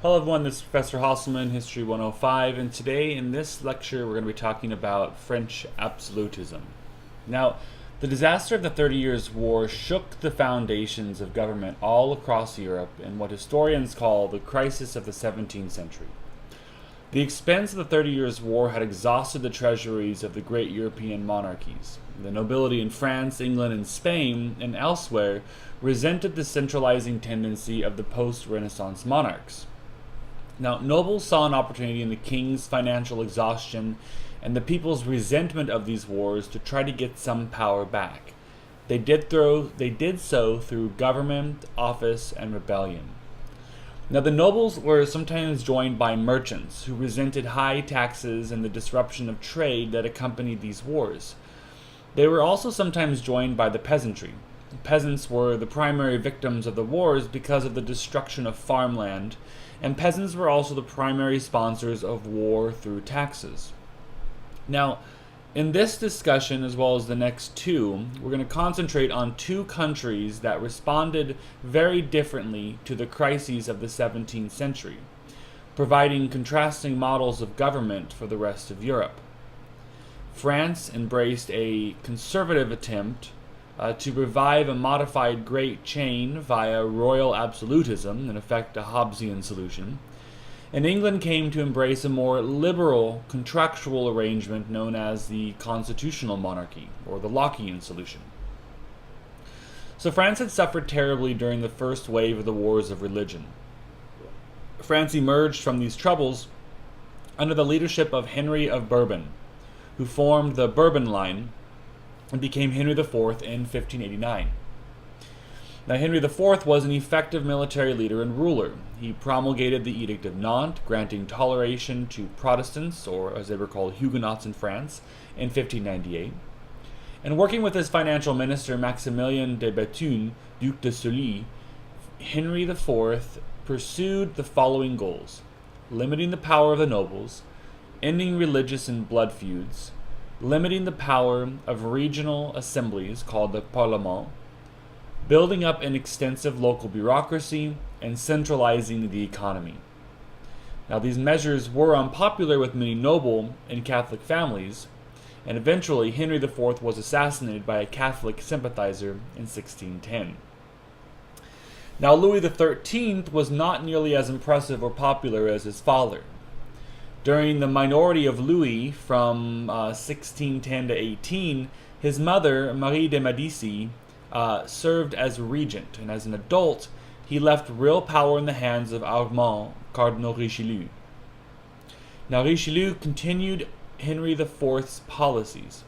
Hello everyone, this is Professor Hasselman, History 105, and today in this lecture we're going to be talking about French absolutism. Now, the disaster of the 30 Years' War shook the foundations of government all across Europe in what historians call the crisis of the 17th century. The expense of the 30 Years' War had exhausted the treasuries of the great European monarchies. The nobility in France, England, and Spain, and elsewhere, resented the centralizing tendency of the post-Renaissance monarchs. Now, nobles saw an opportunity in the king's financial exhaustion and the people's resentment of these wars to try to get some power back. They did so through government, office, and rebellion. Now, the nobles were sometimes joined by merchants who resented high taxes and the disruption of trade that accompanied these wars. They were also sometimes joined by the peasantry. The peasants were the primary victims of the wars because of the destruction of farmland, and peasants were also the primary sponsors of war through taxes. Now, in this discussion, as well as the next two, we're going to concentrate on two countries that responded very differently to the crises of the 17th century, providing contrasting models of government for the rest of Europe. France embraced a conservative attempt to revive a modified Great Chain via royal absolutism, in effect a Hobbesian solution, and England came to embrace a more liberal contractual arrangement known as the constitutional monarchy, or the Lockean solution. So France had suffered terribly during the first wave of the wars of religion. France emerged from these troubles under the leadership of Henry of Bourbon, who formed the Bourbon line and became Henry IV in 1589. Now, Henry IV was an effective military leader and ruler. He promulgated the Edict of Nantes, granting toleration to Protestants, or as they were called, Huguenots in France, in 1598. And working with his financial minister, Maximilien de Bethune, Duc de Sully, Henry IV pursued the following goals: limiting the power of the nobles, ending religious and blood feuds, limiting the power of regional assemblies called the Parlement, building up an extensive local bureaucracy, and centralizing the economy. Now, these measures were unpopular with many noble and Catholic families, and eventually Henry IV was assassinated by a Catholic sympathizer in 1610. Now, Louis XIII was not nearly as impressive or popular as his father. During the minority of Louis from 1610 to 18, his mother, Marie de Medici, served as regent, and as an adult, he left real power in the hands of Armand, Cardinal Richelieu. Now, Richelieu continued Henry IV's policies,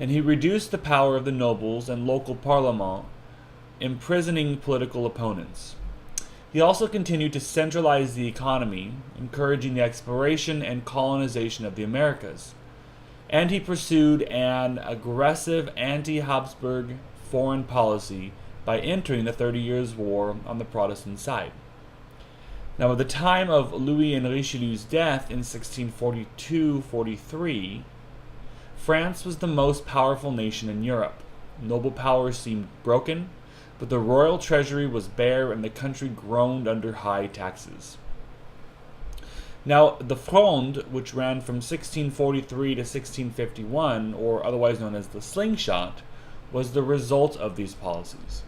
and he reduced the power of the nobles and local parlement, imprisoning political opponents. He also continued to centralize the economy, encouraging the exploration and colonization of the Americas. And he pursued an aggressive anti-Habsburg foreign policy by entering the 30 Years' War on the Protestant side. Now, at the time of Louis and Richelieu's death in 1642-43, France was the most powerful nation in Europe. Noble power seemed broken, but the royal treasury was bare and the country groaned under high taxes. Now, the Fronde, which ran from 1643 to 1651, or otherwise known as the Slingshot, was the result of these policies.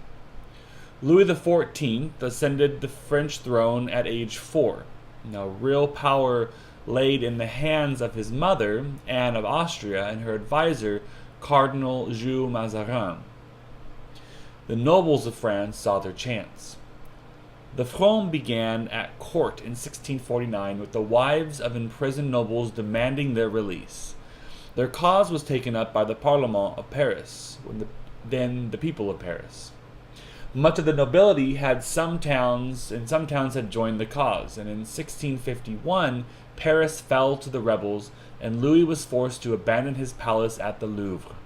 Louis XIV ascended the French throne at age 4. Now, real power laid in the hands of his mother, Anne of Austria, and her advisor, Cardinal Jules Mazarin. The nobles of France saw their chance. The Fronde began at court in 1649 with the wives of imprisoned nobles demanding their release. Their cause was taken up by the Parlement of Paris, then the people of Paris. Much of the nobility had some towns had joined the cause, and in 1651 Paris fell to the rebels, and Louis was forced to abandon his palace at the Louvre.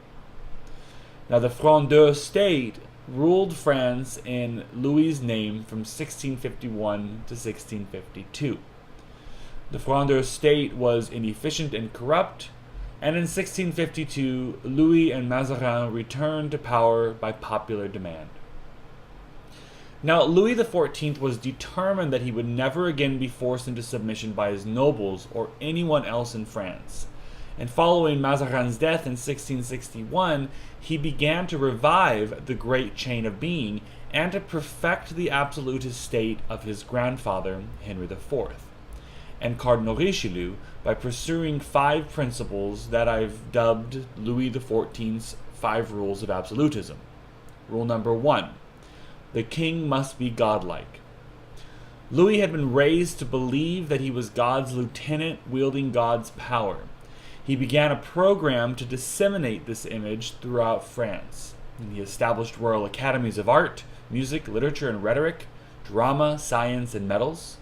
Now, the Frondeur state ruled France in Louis's name from 1651 to 1652. The Frondeur state was inefficient and corrupt, and in 1652, Louis and Mazarin returned to power by popular demand. Now, Louis XIV was determined that he would never again be forced into submission by his nobles or anyone else in France. And following Mazarin's death in 1661, he began to revive the great chain of being and to perfect the absolutist state of his grandfather, Henry IV. And Cardinal Richelieu, by pursuing 5 principles that I've dubbed Louis XIV's 5 rules of absolutism. Rule number 1. The king must be godlike. Louis had been raised to believe that he was God's lieutenant wielding God's power. He began a program to disseminate this image throughout France. And he established royal academies of art, music, literature, and rhetoric, drama, science, and medals.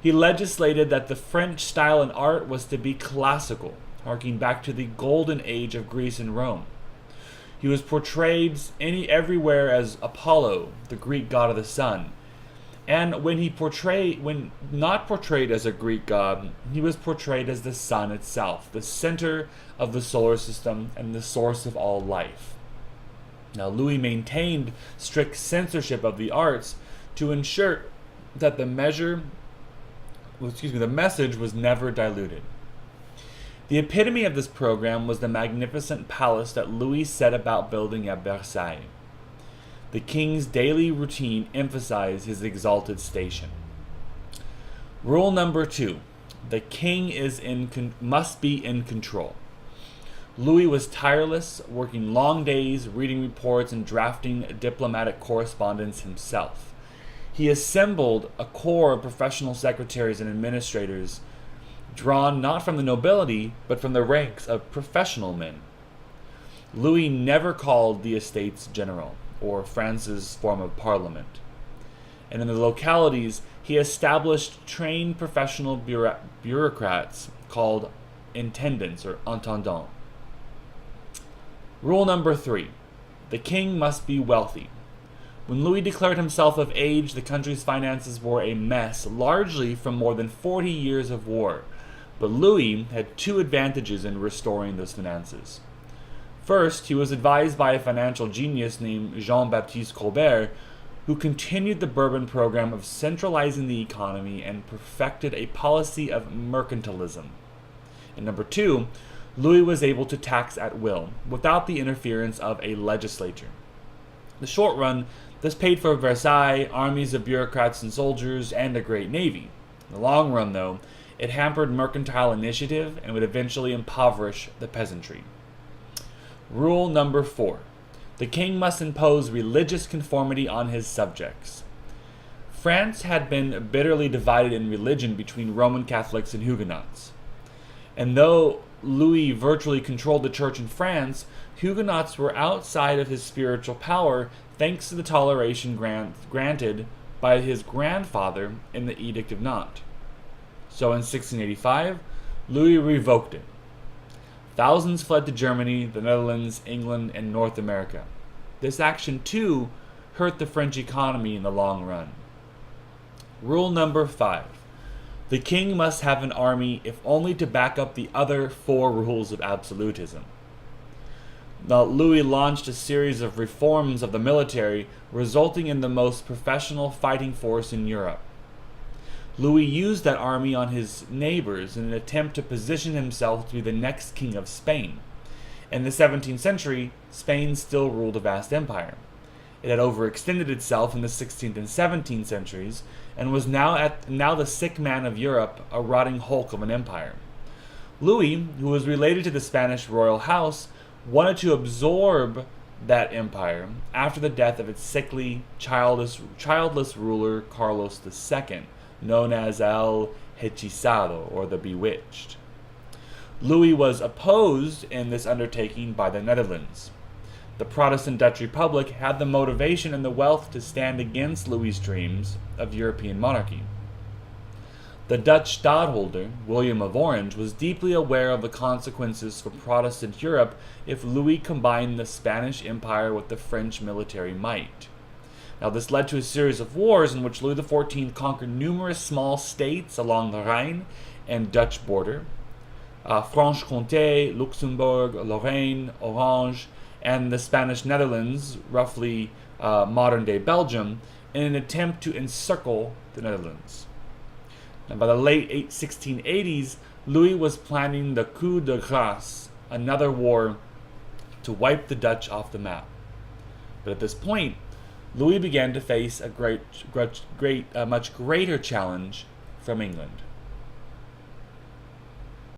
He legislated that the French style in art was to be classical, harking back to the golden age of Greece and Rome. He was portrayed everywhere as Apollo, the Greek god of the sun. And when not portrayed as a Greek god, he was portrayed as the sun itself, the center of the solar system and the source of all life. Now, Louis maintained strict censorship of the arts to ensure that the message was never diluted. The epitome of this program was the magnificent palace that Louis set about building at Versailles. The king's daily routine emphasized his exalted station. Rule number 2. The king must be in control. Louis was tireless, working long days, reading reports, and drafting diplomatic correspondence himself. He assembled a corps of professional secretaries and administrators drawn not from the nobility, but from the ranks of professional men. Louis never called the Estates General, or France's form of parliament. And in the localities, he established trained professional bureaucrats called intendants, or intendants. Rule number 3. The king must be wealthy. When Louis declared himself of age, the country's finances were a mess, largely from more than 40 years of war. But Louis had 2 advantages in restoring those finances. First, he was advised by a financial genius named Jean-Baptiste Colbert, who continued the Bourbon program of centralizing the economy and perfected a policy of mercantilism. And number 2, Louis was able to tax at will, without the interference of a legislature. In the short run, this paid for Versailles, armies of bureaucrats and soldiers, and a great navy. In the long run, though, it hampered mercantile initiative and would eventually impoverish the peasantry. Rule number 4. The king must impose religious conformity on his subjects. France had been bitterly divided in religion between Roman Catholics and Huguenots. And though Louis virtually controlled the church in France, Huguenots were outside of his spiritual power thanks to the toleration granted by his grandfather in the Edict of Nantes. So in 1685, Louis revoked it. Thousands fled to Germany, the Netherlands, England, and North America. This action, too, hurt the French economy in the long run. Rule number 5. The king must have an army, if only to back up the other 4 rules of absolutism. Now, Louis launched a series of reforms of the military, resulting in the most professional fighting force in Europe. Louis used that army on his neighbors in an attempt to position himself to be the next king of Spain. In the 17th century, Spain still ruled a vast empire. It had overextended itself in the 16th and 17th centuries, and was now the sick man of Europe, a rotting hulk of an empire. Louis, who was related to the Spanish royal house, wanted to absorb that empire after the death of its sickly, childless ruler Carlos II, known as El Hechizado, or the Bewitched. Louis was opposed in this undertaking by the Netherlands. The Protestant Dutch Republic had the motivation and the wealth to stand against Louis's dreams of European monarchy. The Dutch stadtholder, William of Orange, was deeply aware of the consequences for Protestant Europe if Louis combined the Spanish Empire with the French military might. Now, this led to a series of wars in which Louis XIV conquered numerous small states along the Rhine and Dutch border, Franche-Comté, Luxembourg, Lorraine, Orange, and the Spanish Netherlands, roughly modern-day Belgium, in an attempt to encircle the Netherlands. And by the late 1680s, Louis was planning the coup de grace, another war to wipe the Dutch off the map. But at this point, Louis began to face a much greater challenge from England.